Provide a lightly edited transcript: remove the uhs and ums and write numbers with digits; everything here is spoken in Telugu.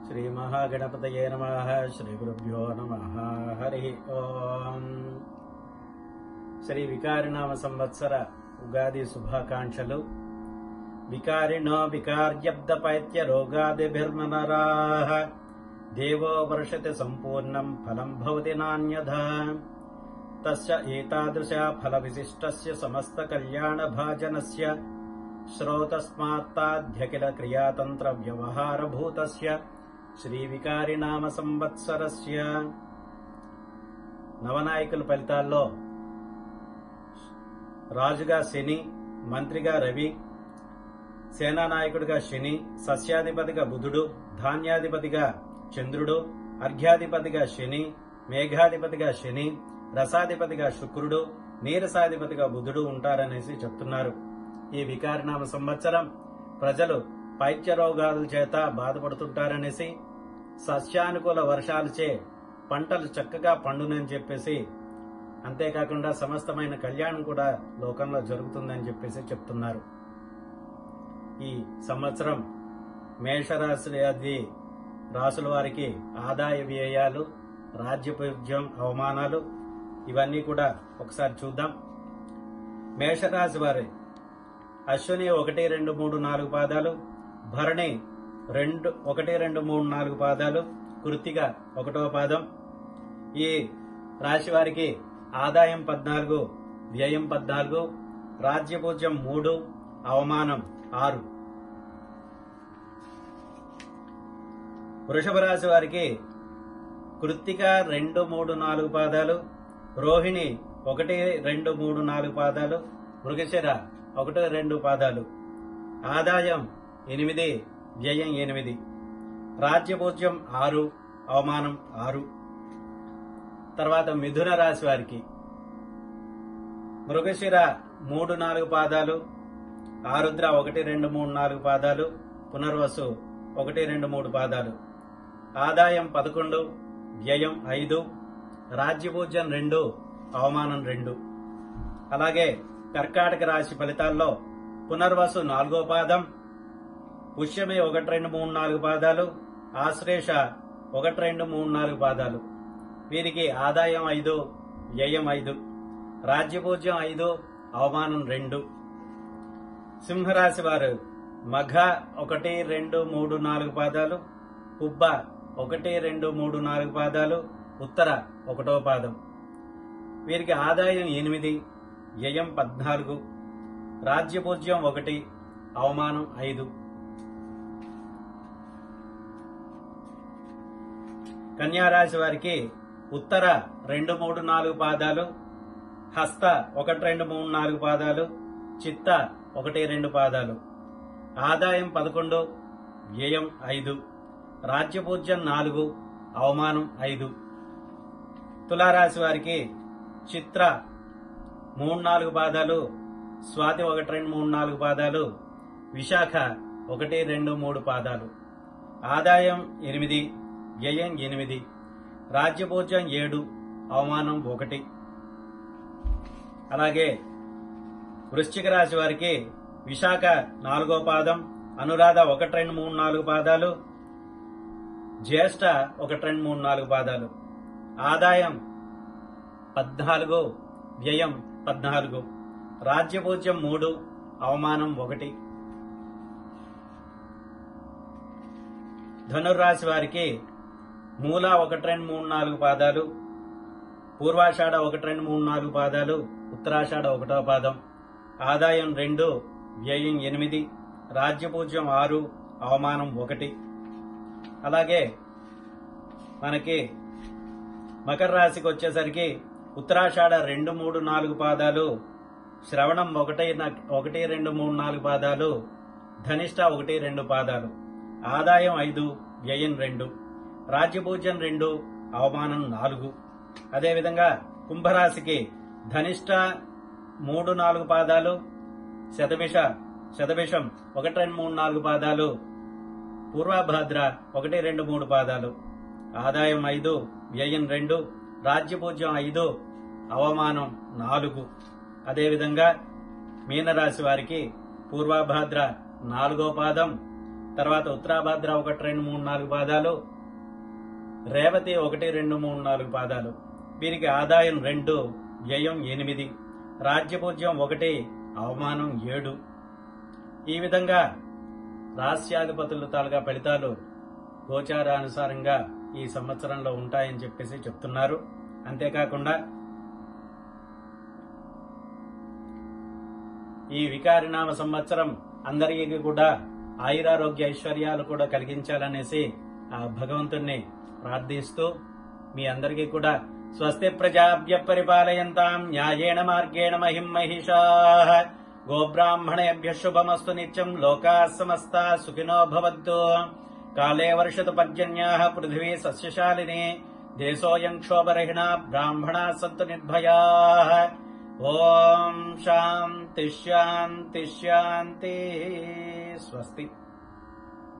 श्री महागणपतये नमः। श्री गुरुभ्यो नमः। हरि ओम। श्री विकारिनाम संवत्सर उगादि शुभाकांक्षलु। विकारिणो विकार्यब्दपैत्य रोगादिभिर्मनराः देवो वर्षते संपूर्णं फलं भवति नान्यथा। तस्य एतादृश फलविशिष्टस्य समस्त कल्याणभाजनस्य श्रोतस्मात्ताध्यखिल क्रियातंत्र व्यवहारभूतस्य श्री विकारिनाम संवत्सरस्य నవనాయకుల ఫలితాల్లో రాజుగా శని, మంత్రిగా రవి, సేనానాయకుడిగా శని, సస్యాధిపతిగా బుధుడు, ధాన్యాధిపతిగా చంద్రుడు, అర్ఘ్యాధిపతిగా శని, మేఘాధిపతిగా శని, రసాధిపతిగా శుక్రుడు, నీరసాధిపతిగా బుధుడు ఉంటారనేసి చెప్తున్నారు. ఈ వికారినామ సంవత్సరం ప్రజలు పైత్య రోగాల చేత బాధపడుతుంటారనేసి, సస్యానుకూల వర్షాలచే పంటలు చక్కగా పండునని చెప్పేసి, అంతేకాకుండా సమస్తమైన కళ్యాణం కూడా లోకంలో జరుగుతుందని చెప్పేసి చెప్తున్నారు. ఈ సంవత్సరం మేషరాశి రాసుల వారికి ఆదాయ వ్యయాలు, రాజ్యపూజ్యం, అవమానాలు ఇవన్నీ కూడా ఒకసారి చూద్దాం. మేషరాశి వారి అశ్విని 1, 2, 3, 4 పాదాలు, భరణి 1, 2, 3, 4 పాదాలు, కృత్తిక 1వ పాదం. ఈ రాశి వారికి ఆదాయం 14, వ్యయం 14, రాజ్యపూజ్యం 3, అవమానం 6. వృషభ రాశి వారికి కృత్తిక 2, 3, 4 పాదాలు, రోహిణి 1, 2, 3, 4 పాదాలు, మృగశిర 1, 2 పాదాలు. ఆదాయం 8, వ్యయం 8, రాజ్యపూజ్యం 6, అవమానం 6. తర్వాత మిథున రాశి వారికి మృగశిర 3, 4 పాదాలు, ఆరుద్ర 1, 2, 3, 4 పాదాలు, పునర్వసు 1, 2, 3 పాదాలు. ఆదాయం 11, వ్యయం 5, రాజ్యపూజ్యం 2, అవమానం 2. అలాగే కర్కాటక రాశి ఫలితాల్లో పునర్వసు 4వ పాదం, పుష్యమి 1, 2, 3, 4 పాదాలు, ఆశ్లేష 1, 2, 3, 4 పాదాలు. వీరికి ఆదాయం 5, వ్యయం 5, రాజ్యపూజ్యం 5, అవమానం 2. సింహరాశి వారు మఘ 1, 2, 3, 4 పాదాలు, పుబ్బ 1, 2, 3, 4 పాదాలు, ఉత్తర 1వ పాదం. వీరికి ఆదాయం 8, వ్యయం 14, రాజ్యపూజ్యం 1, అవమానం 5. కన్యారాశి వారికి ఉత్తర 2, 3, 4 పాదాలు, హస్త 1, 2, 3, 4 పాదాలు, చిత్త 1, 2 పాదాలు. ఆదాయం 11, వ్యయం 5, రాజ్యపూజ్యం 4, అవమానం 5. తులారాశి వారికి చిత్ర 3, 4 పాదాలు, స్వాతి 1, 2, 3, 4 పాదాలు, విశాఖ 1, 2, 3 పాదాలు. ఆదాయం 8, వ్యయం 8, రాజ్యపూజ్యం 7, అవమానం 1. అలాగే వృశ్చిక రాశి వారికి విశాఖ 4వ పాదం, అనురాధ 1, 2, 3, 4 పాదాలు, జ్యేష్ఠ 1, 2, 3, 4 పాదాలు. ఆదాయం 14, వ్యయం 14, రాజ్యపూజ్యం 3, అవమానం 1. ధనుర్రాశి వారికి మూల 1, 2, 3, 4 పాదాలు, పూర్వాషాఢ 1, 2, 3, 4 పాదాలు, ఉత్తరాషాఢ 1వ పాదం. ఆదాయం 2, వ్యయం 8, రాజ్యపూజ్యం 6, అవమానం 1. అలాగే మనకి మకర రాశికి వచ్చేసరికి ఉత్తరాషాఢ 2, 3, 4 పాదాలు, శ్రవణం 1, 2, 3, 4 పాదాలు, ధనిష్ట 1, 2 పాదాలు. ఆదాయం 5, వ్యయం 2, రాజ్యపూజ్యం 2, అవమానం 4. అదేవిధంగా కుంభరాశికి ధనిష్ట 3, 4 పాదాలు, శతభిషం 1, 2, 3, 4 పాదాలు, పూర్వభద్ర 1, 2, 3 పాదాలు. ఆదాయం 5, వ్యయం 2, రాజ్యపూజ్యం 5, అవమానం 4. అదేవిధంగా మీనరాశి వారికి పూర్వభద్ర 4వ పాదం, తర్వాత ఉత్తరాభాద్ర 1, 2, 3, 4 పాదాలు, రేవతి 1, 2, 3, 4 పాదాలు. వీరికి ఆదాయం 2, వ్యయం 8, రాజ్యపూజ్యం 1, అవమానం 7. ఈ విధంగా రాస్యాధిపతుల తాలూకా ఫలితాలు గోచారానుసారంగా ఈ సంవత్సరంలో ఉంటాయని చెప్పేసి చెప్తున్నారు. అంతేకాకుండా ఈ వికారినామ సంవత్సరం అందరికీ కూడా ఆయురారోగ్య ఐశ్వర్యాలు కూడా కలిగించాలనేసి ఆ భగవంతుణ్ణి ప్రార్థిస్తూ మీ అందరికీ కూడా స్వస్తి ప్రజాభ్య పరిపాలయంతాం న్యాయేణ మార్గేణ మహిం మహిషాః గోబ్రాహ్మణేభ్య శుభమస్తు నిత్యం లోకాః సమస్తాః సుఖినో భవంతు కాలే వర్షతు పర్జన్యాః పృథివీ సస్యశాలినీ దేశోऽयं క్షోభరహిణः బ్రాహ్మణాः సంతు నిర్భయాః. ఓం శాంతి శాంతి శాంతి. స్వస్తి.